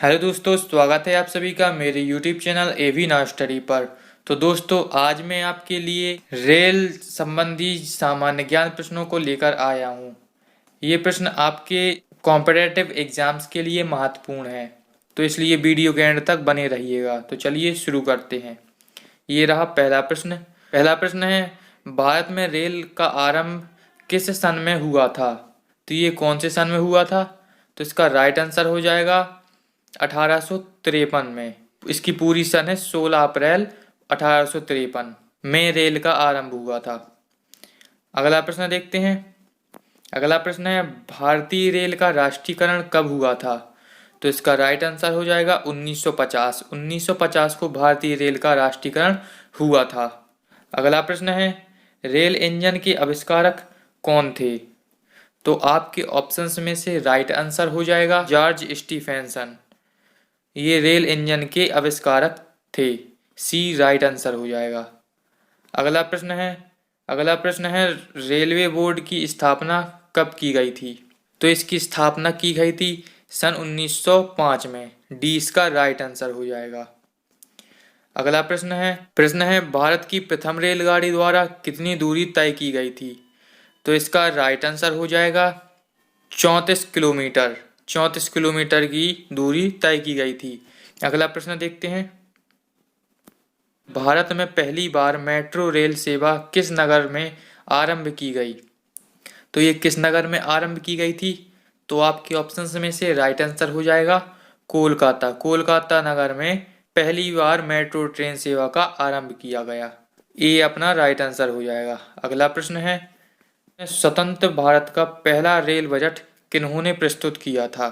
Hello दोस्तों, स्वागत है आप सभी का मेरे YouTube channel AV now study पर। तो दोस्तों, आज मैं आपके लिए रेल संबंधी सामान्य ज्ञान प्रश्नों को लेकर आया हूँ। ये प्रश्न आपके कॉम्पिटिटिव एग्जाम्स के लिए महत्वपूर्ण है, तो इसलिए वीडियो के एंड तक बने रहिएगा। तो चलिए शुरू करते हैं। ये रहा पहला प्रश्न। पहला प्रश्न है, भारत में रेल का आरंभ किस सन में हुआ था? तो ये कौन से सन में हुआ था? तो इसका राइट आंसर हो जाएगा 1853 में। इसकी पूरी सन है 16 अप्रैल 1853 में रेल का आरंभ हुआ था। अगला प्रश्न देखते हैं। अगला प्रश्न है, भारतीय रेल का राष्ट्रीयकरण कब हुआ था? तो इसका राइट आंसर हो जाएगा 1950। 1950 को भारतीय रेल का राष्ट्रीयकरण हुआ था। अगला प्रश्न है, रेल इंजन के आविष्कारक कौन थे? तो आपके ऑप्शंस में से राइट आंसर हो जाएगा जॉर्ज स्टीफेंसन। ये रेल इंजन के आविष्कारक थे। सी राइट आंसर हो जाएगा। अगला प्रश्न है। अगला प्रश्न है, रेलवे बोर्ड की स्थापना कब की गई थी? तो इसकी स्थापना की गई थी सन 1905 में। डी इसका राइट आंसर हो जाएगा। अगला प्रश्न है भारत की प्रथम रेलगाड़ी द्वारा कितनी दूरी तय की गई थी? तो इसका राइट आंसर हो जाएगा 34 किलोमीटर। 34 किलोमीटर की दूरी तय की गई थी। अगला प्रश्न देखते हैं। भारत में पहली बार मेट्रो रेल सेवा किस नगर में आरंभ की गई? तो ये किस नगर में आरंभ की गई थी? तो आपके ऑप्शंस में से राइट आंसर हो जाएगा कोलकाता। कोलकाता नगर में पहली बार मेट्रो ट्रेन सेवा का आरंभ किया गया। ये अपना राइट आंसर हो जाएगा। अगला प्रश्न है, स्वतंत्र भारत का पहला रेल बजट किन्होंने प्रस्तुत किया था?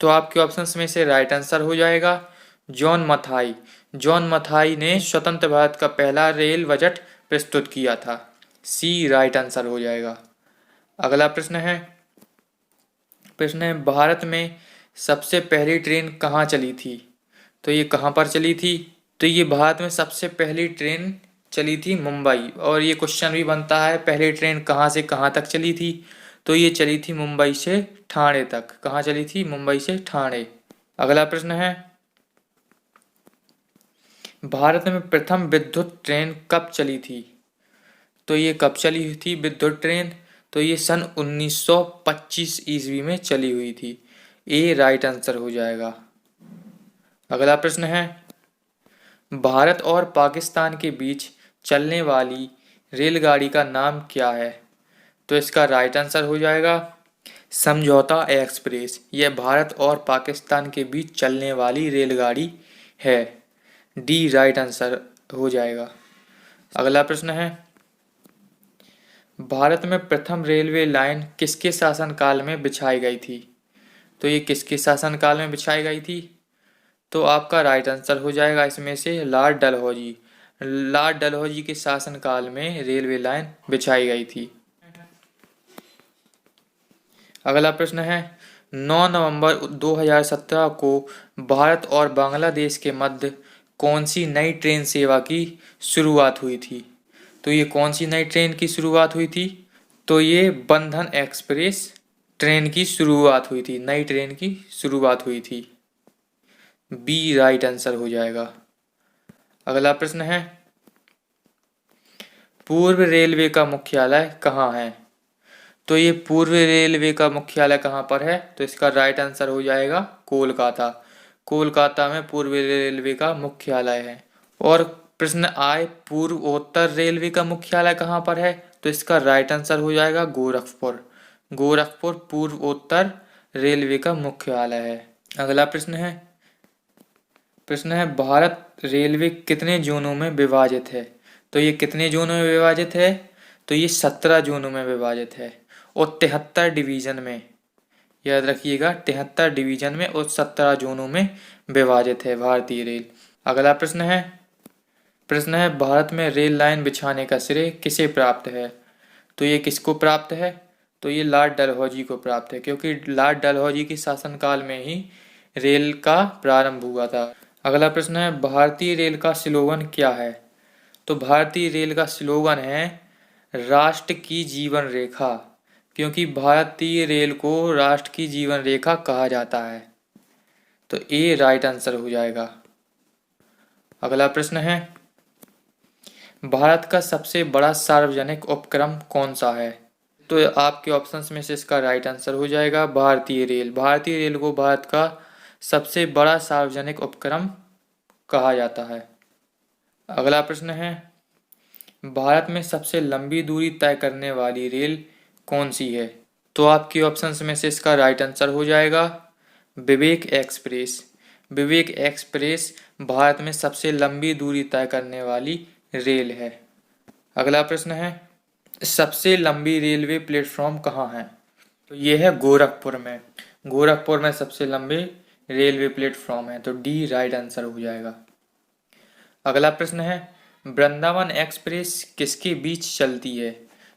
तो आपके ऑप्शंस में से राइट आंसर हो जाएगा जॉन मथाई। जॉन मथाई ने स्वतंत्र भारत का पहला रेल बजट प्रस्तुत किया था। सी राइट आंसर हो जाएगा। अगला प्रश्न है भारत में सबसे पहली ट्रेन कहाँ चली थी? तो ये कहाँ पर चली थी? तो ये भारत में सबसे पहली ट्रेन चली थी मुंबई। और ये क्वेश्चन भी बनता है, पहली ट्रेन कहाँ से कहाँ तक चली थी? तो ये चली थी मुंबई से ठाणे तक। कहाँ चली थी? मुंबई से ठाणे। अगला प्रश्न है, भारत में प्रथम विद्युत ट्रेन कब चली थी? तो ये कब चली थी विद्युत ट्रेन? तो ये सन 1925 ईस्वी में चली हुई थी। ए राइट आंसर हो जाएगा। अगला प्रश्न है, भारत और पाकिस्तान के बीच चलने वाली रेलगाड़ी का नाम क्या है? तो इसका राइट आंसर हो जाएगा समझौता एक्सप्रेस। यह भारत और पाकिस्तान के बीच चलने वाली रेलगाड़ी है। डी राइट आंसर हो जाएगा। अगला प्रश्न है, भारत में प्रथम रेलवे लाइन किसके शासनकाल में बिछाई गई थी? तो ये किसके शासनकाल में बिछाई गई थी? तो आपका राइट आंसर हो जाएगा इसमें से लॉर्ड डलहौजी। लॉर्ड डलहौजी के शासनकाल में रेलवे लाइन बिछाई गई थी। अगला प्रश्न है, 9 नवंबर 2017 को भारत और बांग्लादेश के मध्य कौन सी नई ट्रेन सेवा की शुरुआत हुई थी? तो ये कौन सी नई ट्रेन की शुरुआत हुई थी? तो ये बंधन एक्सप्रेस ट्रेन की शुरुआत हुई थी। नई ट्रेन की शुरुआत हुई थी। बी राइट आंसर हो जाएगा। अगला प्रश्न है, पूर्व रेलवे का मुख्यालय कहाँ है? तो ये पूर्व रेलवे का मुख्यालय कहाँ पर है? तो इसका राइट आंसर हो जाएगा कोलकाता। कोलकाता में पूर्व रेलवे का मुख्यालय है। और प्रश्न आए पूर्वोत्तर रेलवे का मुख्यालय कहाँ पर है? तो इसका राइट आंसर हो जाएगा गोरखपुर। गोरखपुर पूर्वोत्तर रेलवे का मुख्यालय है। अगला प्रश्न है भारत रेलवे कितने जोनों में विभाजित है? तो ये कितने जोनों में विभाजित है? तो ये 17 जोनों में विभाजित है और 73 डिवीजन में। याद रखिएगा, 73 डिवीजन में और 17 जोनों में विभाजित है भारतीय रेल। अगला प्रश्न है भारत में रेल लाइन बिछाने का श्रेय किसे प्राप्त है? तो ये किसको प्राप्त है? तो ये लॉर्ड डलहौजी को प्राप्त है, क्योंकि लॉर्ड डलहौजी के शासनकाल में ही रेल का प्रारंभ हुआ था। अगला प्रश्न है, भारतीय रेल का स्लोगन क्या है? तो भारतीय रेल का स्लोगन है राष्ट्र की जीवन रेखा, क्योंकि भारतीय रेल को राष्ट्र की जीवन रेखा कहा जाता है। तो ए राइट आंसर हो जाएगा। अगला प्रश्न है, भारत का सबसे बड़ा सार्वजनिक उपक्रम कौन सा है? तो आपके ऑप्शंस में से इसका राइट आंसर हो जाएगा भारतीय रेल। भारतीय रेल को भारत का सबसे बड़ा सार्वजनिक उपक्रम कहा जाता है। अगला प्रश्न है, भारत में सबसे लंबी दूरी तय करने वाली रेल कौन सी है? तो आपके ऑप्शंस में से इसका राइट आंसर हो जाएगा विवेक एक्सप्रेस। विवेक एक्सप्रेस भारत में सबसे लंबी दूरी तय करने वाली रेल है। अगला प्रश्न है, सबसे लंबी रेलवे प्लेटफॉर्म कहाँ है? तो ये है गोरखपुर में। गोरखपुर में सबसे लंबी रेलवे प्लेटफॉर्म है, तो डी राइट आंसर हो जाएगा। अगला प्रश्न है, वृंदावन एक्सप्रेस किसके बीच चलती है?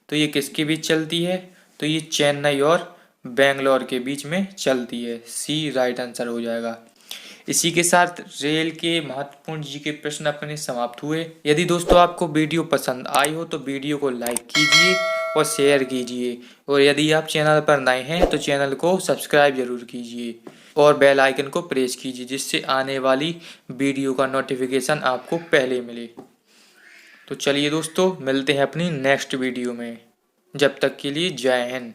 तो ये किसके बीच चलती है? तो ये चेन्नई और बेंगलोर के बीच में चलती है। सी राइट आंसर हो जाएगा। इसी के साथ रेल के महत्वपूर्ण जीके प्रश्न अपने समाप्त हुए। यदि दोस्तों आपको वीडियो पसंद आई हो तो वीडियो को लाइक कीजिए और शेयर कीजिए, और यदि आप चैनल पर नए हैं तो चैनल को सब्सक्राइब जरूर कीजिए और बेल आइकन को प्रेस कीजिए, जिससे आने वाली वीडियो का नोटिफिकेशन आपको पहले मिले। तो चलिए दोस्तों, मिलते हैं अपनी नेक्स्ट वीडियो में। जब तक के लिए जय हिंद।